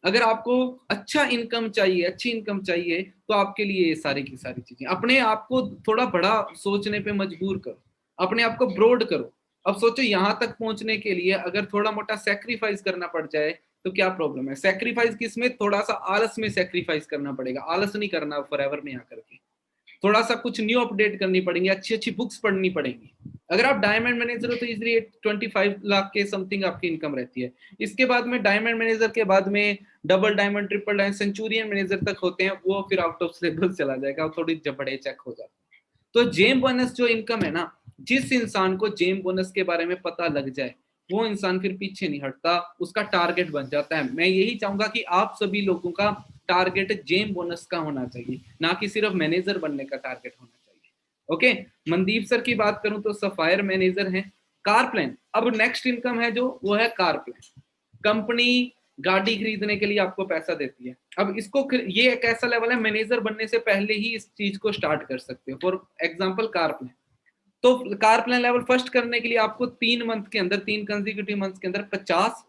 अगर आपको अच्छा इनकम चाहिए, अच्छी इनकम चाहिए, तो आपके लिए ये सारी की सारी चीजें। अपने आप को थोड़ा बड़ा सोचने पे मजबूर करो, अपने आप को ब्रॉड करो। अब सोचो, यहाँ तक पहुंचने के लिए अगर थोड़ा मोटा सेक्रीफाइस करना पड़ जाए तो क्या प्रॉब्लम है? सेक्रीफाइस किसमें? थोड़ा सा आलस में सेक्रीफाइस करना पड़ेगा। आलस नहीं करना फॉरएवर में आकर के, थोड़ा सा कुछ न्यू अपडेट करनी पड़ेंगी, अच्छी अच्छी बुक्स पढ़नी पड़ेंगी। अगर आप डायमंड मैनेजर हो तो इजीली 25 लाख के समथिंग आपकी इनकम रहती है। इसके बाद में डायमंड मैनेजर के बाद में double diamond, triple diamond, Centurion manager तक होते हैं, वो फिर आउट ऑफ सिलेबस चला जाएगा, थोड़ी बड़े चेक हो जाते हैं। तो जेम बोनस जो इनकम है ना, जिस इंसान को जेम बोनस के बारे में पता लग जाए, वो इंसान फिर पीछे नहीं हटता, उसका टारगेट बन जाता है। मैं यही चाहूंगा कि आप सभी लोगों का टारगेट जेम बोनस का होना चाहिए, ना कि सिर्फ मैनेजर बनने का टारगेट होना चाहिए। ओके, मनदीप सर की बात करूं तो सफायर मैनेजर हैं। कार प्लान, अब नेक्स्ट इनकम है जो, वो है कार प्लान। कंपनी गाड़ी खरीदने के लिए आपको पैसा देती है। अब इसको, ये एक ऐसा लेवल है, मैनेजर बनने से पहले ही इस चीज को स्टार्ट कर सकते हो। फॉर एग्जांपल कार प्लान, तो कार प्लान लेवल फर्स्ट करने के लिए आपको 3 मंथ के अंदर, 3 कंसेक्यूटिव मंथ के अंदर 50,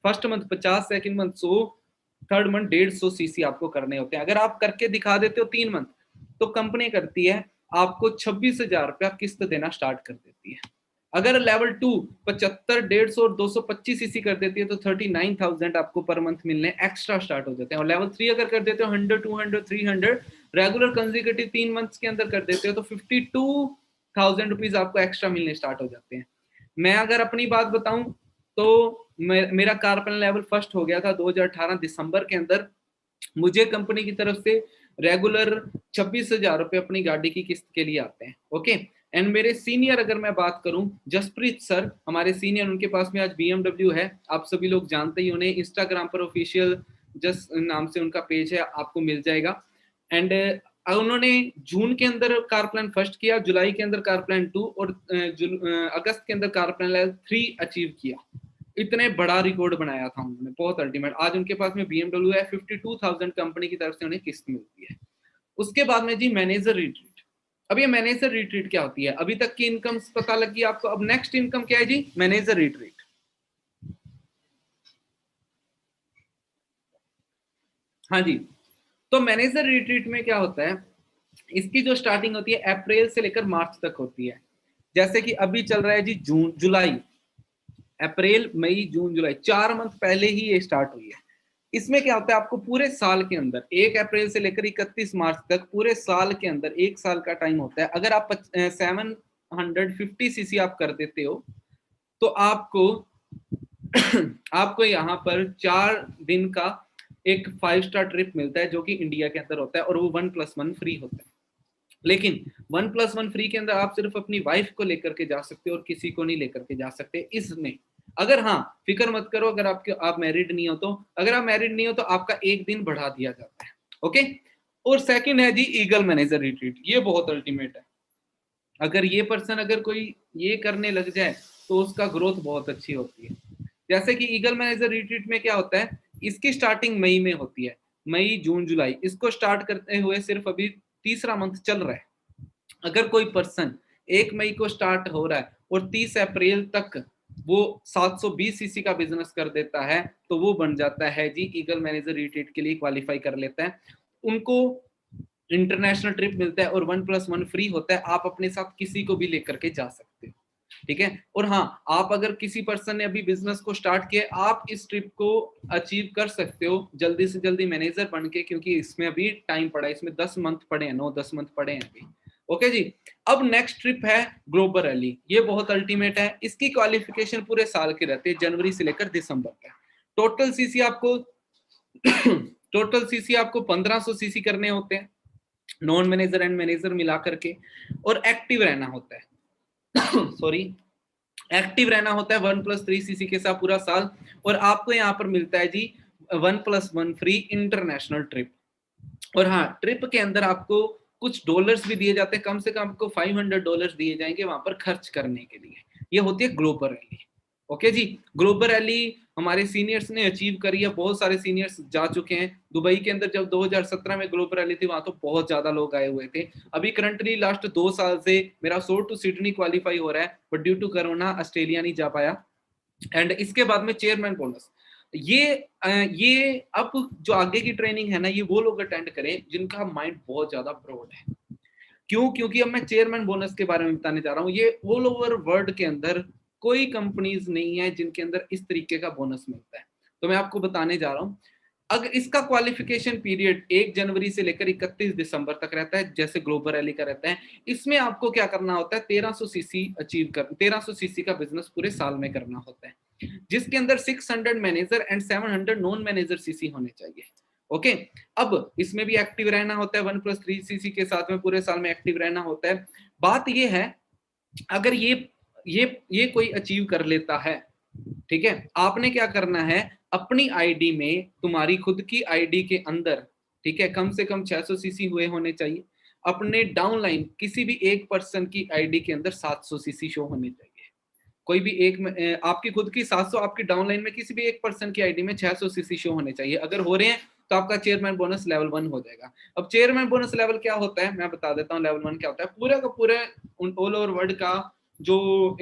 first month 50, second month 100, third month 150 CC आपको करने होते हैं। अगर आप करके दिखा देते हो 3 मंथ, तो कंपनी करती है आपको 26,000 रुपया किस्त देना स्टार्ट कर देती है। अगर लेवल 2 75, 150 और 225 सीसी कर देती है तो 39,000 आपको पर मंथ मिलने एक्स्ट्रा स्टार्ट हो जाते हैं। और लेवल 3 अगर कर देते हो 100, 200, 300 रेगुलर कंसेक्यूटिव 3 मंथ्स के अंदर कर देते हो तो 52,000 रुपीज आपको एक्स्ट्रा मिलने स्टार्ट हो जाते हैं। मैं अगर अपनी बात बताऊं तो मेरा कार प्लान लेवल फर्स्ट हो गया था 2018 दिसंबर के अंदर। मुझे कंपनी की तरफ से रेगुलर 26,000 रुपए अपनी गाड़ी की किस्त के लिए आते हैं। ओके, एंड मेरे सीनियर अगर मैं बात करूं, जसप्रीत सर हमारे सीनियर, उनके पास में आज BMW है, आप सभी लोग जानते ही उन्हें, इंस्टाग्राम पर ऑफिशियल जस नाम से उनका पेज है, आपको मिल जाएगा। एंड उन्होंने जून के अंदर कार प्लान फर्स्ट किया, जुलाई के अंदर कार प्लान 2 और अगस्त के अंदर कार प्लान लेवल 3 अचीव किया। इतने बड़ा रिकॉर्ड बनाया था उन्होंने, बहुत अल्टीमेट। आज उनके पास में BMW है, 52,000 कंपनी की तरफ से उन्हें किस्त मिलती है। उसके बाद में जी मैनेजर रिट्रीट। अब ये मैनेजर रिट्रीट क्या होती है? अभी तक की इनकम पता लगी आपको, अब नेक्स्ट इनकम क्या है जी? Manager retreat. हाँ जी, तो मैनेजर रिट्रीट में क्या होता है, इसकी जो स्टार्टिंग होती है अप्रैल से लेकर मार्च तक होती है। जैसे कि अभी चल रहा है जी जून जुलाई, अप्रैल मई जून जुलाई, 4 मंथ पहले ही ये स्टार्ट हुई है। इसमें क्या होता है, आपको पूरे साल के अंदर 1 अप्रैल से लेकर 31 मार्च तक पूरे साल के अंदर 1 साल का टाइम होता है। अगर आप 750 सीसी आप कर देते हो तो आपको आपको यहाँ पर 4 दिन का एक 5 स्टार ट्रिप मिलता है जो कि इंडिया के अंदर होता है, और वो 1+1 फ्री होता है। लेकिन 1+1 फ्री के अंदर आप सिर्फ अपनी वाइफ को लेकर के जा सकते हो और किसी को नहीं लेकर के जा सकते इसमें। अगर हाँ, फिक्र मत करो, अगर आप मैरिड नहीं हो तो, अगर आप मैरिड नहीं हो तो आपका 1 दिन बढ़ा दिया जाता है। ओके। और सेकंड है जी ईगल मैनेजर रिट्रीट, ये बहुत अल्टीमेट है। अगर ये पर्सन अगर कोई ये करने लग जाए तो उसका ग्रोथ बहुत अच्छी होती है। जैसे कि ईगल मैनेजर रिट्रीट में क्या होता है, इसकी स्टार्टिंग मई में होती है, मई जून जुलाई, इसको स्टार्ट करते हुए सिर्फ अभी तीसरा मंथ चल रहा है। अगर कोई पर्सन 1 मई को स्टार्ट हो रहा है और 30 अप्रैल तक वो 720 सीसी का बिजनेस कर देता है तो वो बन जाता है जी ईगल मैनेजर रिट्रीट के लिए क्वालिफाई कर लेता है। उनको इंटरनेशनल ट्रिप मिलता है और 1+1 फ्री होता है, आप अपने साथ किसी को भी लेकर के जा सकते हो। ठीक है। और हाँ, आप अगर किसी पर्सन ने अभी बिजनेस को स्टार्ट किया, आप इस ट्रिप को अचीव कर सकते हो जल्दी से जल्दी मैनेजर बन के, क्योंकि इसमें अभी टाइम पड़ा है, इसमें 10 मंथ पड़े हैं, 9-10 मंथ पड़े हैं अभी। ओके जी। अब नेक्स्ट ट्रिप है ग्लोबल रैली, ये बहुत अल्टीमेट है। इसकी क्वालिफिकेशन पूरे साल की रहती है, जनवरी से लेकर दिसंबर तक। टोटल सीसी आपको टोटल सीसी आपको 1500 सीसी करने होते हैं, नॉन मैनेजर एंड मैनेजर मिला करके, और एक्टिव रहना होता है सॉरी, एक्टिव रहना होता है 1+3 सीसी के साथ पूरा साल। और आपको यहाँ पर मिलता है जी 1+1 फ्री इंटरनेशनल ट्रिप। और हाँ, ट्रिप के अंदर आपको कुछ डॉलर्स भी दिए जाते हैं, कम से कम आपको $500 दिए जाएंगे वहां पर खर्च करने के लिए। ये होती है ग्लोबल रैली। ओके जी। ग्लोबल रैली हमारे सीनियर्स ने अचीव करी है, बहुत सारे सीनियर्स जा चुके हैं। दुबई के अंदर जब 2017 में ग्लोबल रैली थी वहां तो बहुत ज्यादा लोग आए हुए थे। अभी करंटली लास्ट 2 साल से मेरा सोर टू सिडनी क्वालिफाई हो रहा है, but due to corona Australia नहीं जा पाया। एंड इसके बाद में चेयरमैन बोनस, ये अब जो आगे की ट्रेनिंग है ना, ये वो लोग अटेंड करें जिनका माइंड बहुत ज्यादा ब्रॉड है। क्यों? क्योंकि अब मैं चेयरमैन बोनस के बारे में बताने जा रहा हूँ। ये ऑल ओवर वर्ल्ड के अंदर कोई कंपनीज नहीं है जिनके अंदर इस तरीके का बोनस मिलता है। तो मैं आपको बताने जा रहा हूँ। अगर इसका क्वालिफिकेशन पीरियड 1 जनवरी से लेकर 31 दिसंबर तक रहता है, जैसे ग्लोबल रैली का रहता है। इसमें आपको क्या करना होता है, 1300 सीसी अचीव कर 1300 सीसी का बिजनेस पूरे साल में करना होता है, जिसके अंदर 600 manager and 700 non manager CC होने चाहिए। ओके। अब इसमें भी एक्टिव रहना होता है, 1+3 सीसी के साथ में पूरे साल में एक्टिव रहना होता है। बात ये है, अगर ये कोई अचीव कर लेता है, ठीक है, आपने क्या करना है, अपनी आईडी में, तुम्हारी खुद की आईडी के अंदर, ठीक है, कम से कम 600 सीसी हुए होने चाहिए। अपने डाउनलाइन किसी भी एक पर्सन की आईडी के अंदर 700 सीसी शो होने चाहिए। कोई भी एक आपकी खुद की 700, आपकी डाउनलाइन में किसी भी एक पर्सन की आईडी में 600 सीसी शो होने चाहिए। अगर हो रहे हैं तो आपका चेयरमैन बोनस लेवल 1 हो जाएगा। अब चेयरमैन बोनस लेवल क्या होता है मैं बता देता हूँ। लेवल 1 क्या होता है, पूरा का पूरा ऑल ओवर वर्ल्ड का जो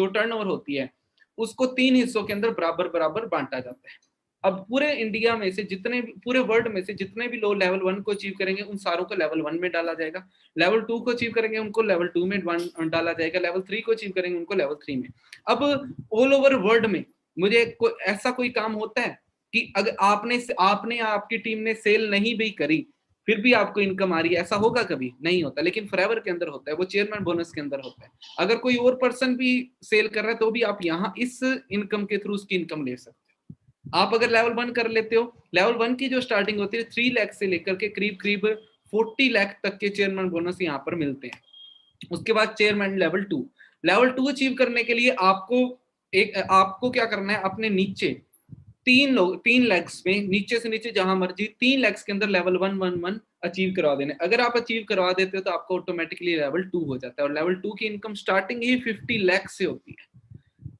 टर्नओवर होती है उसको 3 हिस्सों के अंदर बराबर बराबर बांटा जाता है। अब पूरे इंडिया में से जितने भी, पूरे वर्ल्ड में से जितने भी लोग लेवल 1 को अचीव करेंगे उन सारों को लेवल 1 में डाला जाएगा। लेवल 2 को अचीव करेंगे उनको लेवल 2 में डाला जाएगा। लेवल 3 को अचीव करेंगे उनको लेवल 3 में। अब ऑल ओवर वर्ल्ड में मुझे ऐसा कोई काम होता है कि अगर आपने आपकी टीम ने सेल नहीं भी करी फिर भी आपको इनकम आ रही है, ऐसा होगा? कभी नहीं होता। लेकिन फॉरएवर के अंदर होता है, वो चेयरमैन बोनस के अंदर होता है। अगर कोई और पर्सन भी सेल कर रहा है तो भी आप यहाँ इस इनकम के थ्रू उसकी इनकम ले सकते हो। आप अगर लेवल 1 कर लेते हो, लेवल 1 की जो स्टार्टिंग होती है 3 लाख से लेकर के करीब करीब 40 लाख तक के चेयरमैन बोनस यहाँ पर मिलते हैं। उसके बाद चेयरमैन लेवल 2 अचीव करने के लिए आपको क्या करना है, अपने नीचे 3 लैक्स में, नीचे से नीचे जहां मर्जी 3 लैक्स के अंदर लेवल 1 अचीव करवा देने। अगर आप अचीव करवा देते हो तो आपको ऑटोमेटिकली लेवल 2 हो जाता है। और लेवल 2 की इनकम स्टार्टिंग ही 50 लाख से होती है।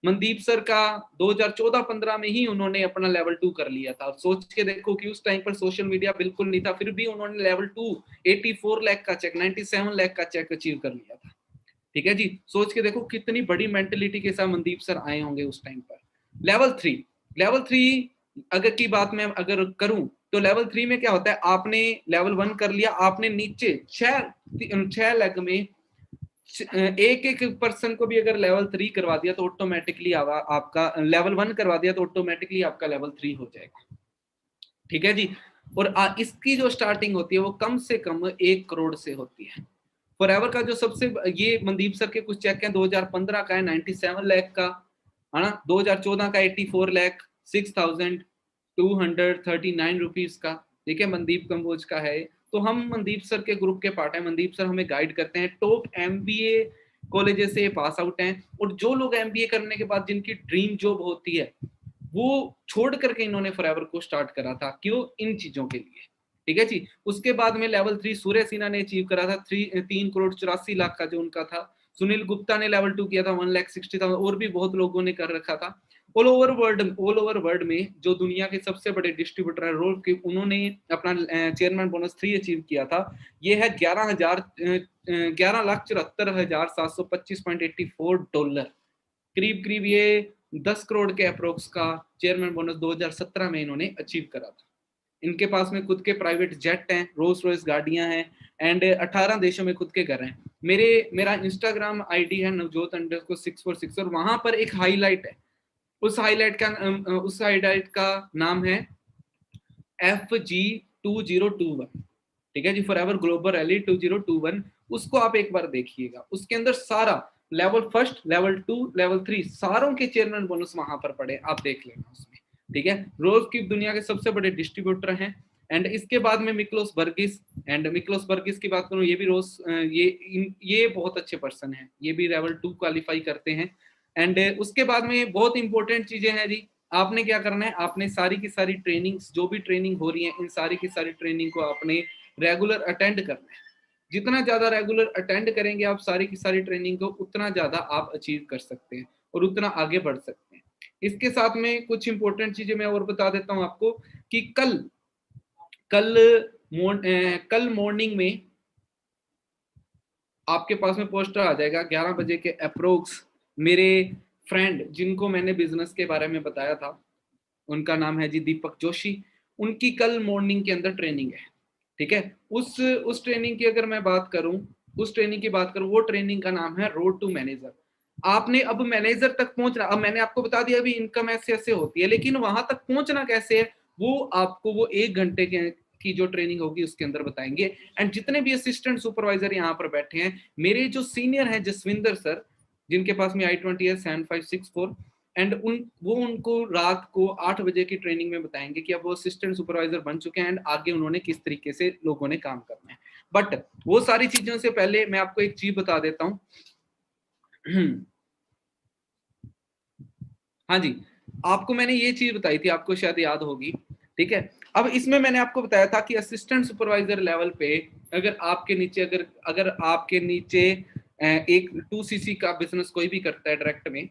मनदीप सर का 2014-15 में ही उन्होंने अपना लेवल 2 कर लिया था। सोच के देखो कि उस टाइम पर सोशल मीडिया बिल्कुल नहीं था, फिर भी उन्होंने लेवल 2 84 लाख का चेक, 97 लाख का चेक अचीव कर लिया था। ठीक है जी, सोच के देखो कितनी बड़ी मेंटेलिटी के साथ मनदीप सर आए होंगे उस टाइम पर। लेवल 3 अगर की बात मैं अगर करूं तो लेवल 3 में क्या होता है, आपने लेवल 1 कर लिया, आपने नीचे 6 लाख में एक एक पर्सन को भी अगर लेवल 3 करवा दिया तो ऑटोमेटिकली आपका लेवल 1 करवा दिया तो ऑटोमेटिकली आपका लेवल 3 हो जाएगा। ठीक है जी। और इसकी जो स्टार्टिंग होती है वो कम से कम 1 करोड़ से होती है। फॉरएवर का जो सबसे, ये मनदीप सर के कुछ चेक हैं, 2015 का है 97 लाख का, है ना, 2014 का 84 लाख 6239 रुपीज का। ठीक है, मनदीप कंबोज का है। तो हम मनदीप सर के ग्रुप के पार्ट है। मनदीप सर हमें गाइड करते हैं, टॉप एमबीए कॉलेजेस से पास आउट हैं, और जो लोग एमबीए करने के बाद जिनकी ड्रीम जॉब होती है वो छोड़ करके इन्होंने फॉरएवर को स्टार्ट करा था, क्यों, इन चीजों के लिए। ठीक है जी। उसके बाद में लेवल 3 सूर्य सिन्हा ने अचीव करा था 3 करोड़ 84 लाख का जो उनका था। सुनील गुप्ता ने लेवल 2 किया था 1,60,000, और भी बहुत लोगों ने कर रखा था। ऑल ओवर वर्ल्ड में जो दुनिया के सबसे बड़े डिस्ट्रीब्यूटर है रोल के, उन्होंने अपना चेयरमैन बोनस 3 अचीव किया था। ये है 11,74,725.84 डॉलर, करीब करीब ये 10 करोड़ के अप्रोक्स का चेयरमैन बोनस 2017 में इन्होंने अचीव करा था। इनके पास में खुद के प्राइवेट जेट हैं, रोल्स रॉयस गाड़ियां हैं, एंड 18 देशों में खुद के घर हैं। मेरा इंस्टाग्राम आईडी है navjot_646, और वहां पर एक हाईलाइट है। उस हाईलाइट का नाम है FG2021। ठीक है जी, फॉरएवर ग्लोबल रैली 2021। उसको आप एक बार देखिएगा, उसके अंदर सारा लेवल 1, लेवल 2, लेवल 3 सारों के चेयरमैन बोनस वहां पर पड़े, आप देख लेना उसमें। ठीक है, रोज की दुनिया के सबसे बड़े डिस्ट्रीब्यूटर हैं। एंड इसके बाद में मिक्लोस बर्गिस की बात करूं, ये भी रोज ये बहुत अच्छे पर्सन हैं, ये भी लेवल 2 क्वालिफाई करते हैं। एंड उसके बाद में बहुत इंपॉर्टेंट चीजें हैं जी। आपने क्या करना है, आपने सारी की सारी ट्रेनिंग्स, जो भी ट्रेनिंग हो रही है, इन सारी की सारी ट्रेनिंग को आपने रेगुलर अटेंड करना है। जितना ज्यादा रेगुलर अटेंड करेंगे आप सारी की सारी ट्रेनिंग को, उतना ज्यादा आप अचीव कर सकते हैं और उतना आगे बढ़ सकते हैं। इसके साथ में कुछ इंपॉर्टेंट चीजें मैं और बता देता हूं आपको कि कल मॉर्निंग में आपके पास में पोस्टर आ जाएगा 11 बजे के अप्रोक्स। मेरे फ्रेंड जिनको मैंने बिजनेस के बारे में बताया था, उनका नाम है जी दीपक जोशी, उनकी कल मॉर्निंग के अंदर ट्रेनिंग है। ठीक है, उस ट्रेनिंग की अगर मैं बात करूं, वो ट्रेनिंग का नाम है रोड टू मैनेजर। आपने अब मैनेजर तक पहुंचना, अब मैंने आपको बता दिया अभी इनकम ऐसे ऐसे होती है, लेकिन वहां तक पहुंचना कैसे है वो आपको वो 1 घंटे की जो ट्रेनिंग होगी उसके अंदर बताएंगे। एंड जितने भी असिस्टेंट सुपरवाइजर यहाँ पर बैठे हैं, मेरे जो सीनियर हैं जसविंदर सर, जिनके पास में i20 है 7564, एंड उनको रात को 8 बजे की ट्रेनिंग में बताएंगे कि अब वो असिस्टेंट सुपरवाइजर बन चुके हैं एंड आगे उन्होंने किस तरीके से लोगों ने काम करना है। बट वो सारी चीजों से पहले मैं आपको एक चीज बता देता हूँ। हाँ जी, आपको मैंने ये चीज बताई थी, आपको शायद याद होगी। ठीक है, अब इसमें मैंने आपको बताया था कि असिस्टेंट सुपरवाइजर लेवल पे अगर आपके नीचे अगर आपके नीचे एक 2cc का बिजनेस कोई भी करता है डायरेक्ट में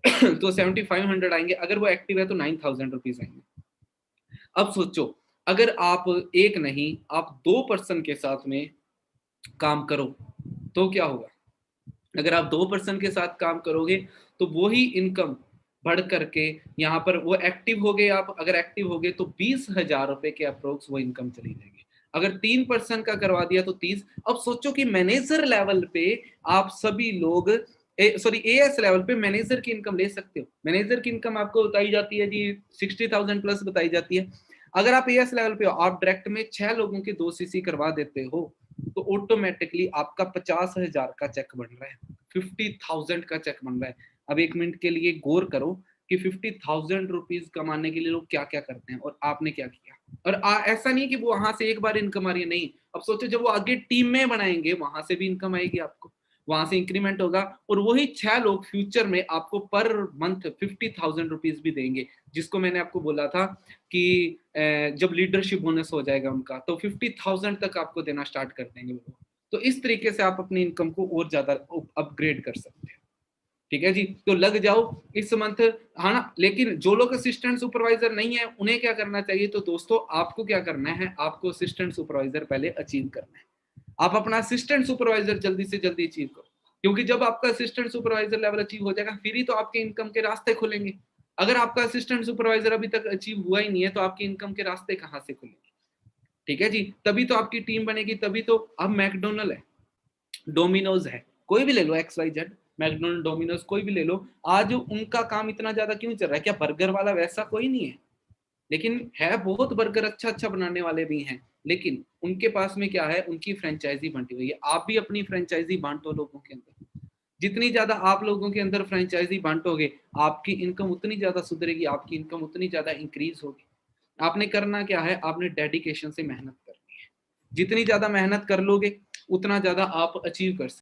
तो 7500 आएंगे, अगर वो एक्टिव है तो 9000 रुपीज आएंगे। अब सोचो, अगर आप एक नहीं आप 2 पर्सन के साथ में काम करो तो क्या होगा। अगर आप 2 पर्सन के साथ काम करोगे तो वो ही इनकम बढ़ करके यहाँ पर वो एक्टिव हो गए, आप अगर एक्टिव हो गए तो 20,000 रुपए के अप्रोक्स वो इनकम चली जाएगी। अगर 3 पर्सन का करवा दिया तो 30। अब सोचो कि मैनेजर लेवल पे आप सभी लोग एएस लेवल पे मैनेजर की इनकम ले सकते हो। मैनेजर की इनकम आपको बताई जाती है जी 60,000 प्लस बताई जाती है। अगर आप एएस लेवल पे हो, आप डायरेक्ट में 6 लोगों की 2cc करवा देते हो तो ऑटोमेटिकली आपका 50,000 का चेक बन रहा है, 50,000 का चेक बन रहा है। अब 1 मिनट के लिए गौर करो कि 50,000 रुपीज कमाने के लिए लोग क्या क्या करते हैं और आपने क्या किया। और ऐसा नहीं कि वो वहां से एक बार इनकम आ रही है, नहीं। अब सोचो जब वो आगे टीम में बनाएंगे वहां से भी इनकम आएगी, आपको वहां से इंक्रीमेंट होगा, और वही 6 लोग फ्यूचर में आपको पर मंथ 50,000 रुपीज भी देंगे। जिसको मैंने आपको बोला था कि जब लीडरशिप बोनस हो जाएगा उनका तो 50,000 तक आपको देना स्टार्ट कर देंगे वो। तो इस तरीके से आप अपनी इनकम को और ज्यादा अपग्रेड कर सकते हैं। ठीक है जी, तो लग जाओ इस मंथ, हाँ ना। लेकिन जो लोग असिस्टेंट सुपरवाइजर नहीं है उन्हें क्या करना चाहिए? तो दोस्तों आपको क्या करना है, आपको असिस्टेंट सुपरवाइजर पहले अचीव करना है। आप अपना असिस्टेंट सुपरवाइजर जल्दी से जल्दी अचीव करो, क्योंकि जब आपका असिस्टेंट सुपरवाइजर लेवल अचीव हो जाएगा फिर ही तो आपके इनकम के रास्ते खुलेंगे। अगर आपका असिस्टेंट सुपरवाइजर अभी तक अचीव हुआ ही नहीं है तो आपकी इनकम के रास्ते कहाँ से खुलेंगे? ठीक है जी, तभी तो आपकी टीम बनेगी, तभी तो। अब मैकडोनल्ड है, डोमिनोज है, कोई भी ले लो, X Y Z, McDonald, Domino's, कोई भी ले लो, आज उनका काम इतना ज्यादा क्यों चल रहा है? क्या बर्गर वाला वैसा कोई नहीं है? लेकिन है, बहुत बर्गर अच्छा अच्छा बनाने वाले भी हैं, लेकिन उनके पास में क्या है, उनकी फ्रेंचाइजी बंटी हुई है। आप भी अपनी फ्रेंचाइजी बांटो लोगों के अंदर। जितनी ज्यादा आप लोगों के अंदर फ्रेंचाइजी बांटोगे, आपकी इनकम उतनी ज्यादा सुधरेगी, आपकी इनकम उतनी ज्यादा इंक्रीज होगी। आपने करना क्या है, आपने डेडिकेशन से मेहनत करनी है। जितनी ज्यादा मेहनत कर लोगे उतना ज्यादा आप अचीव कर सकते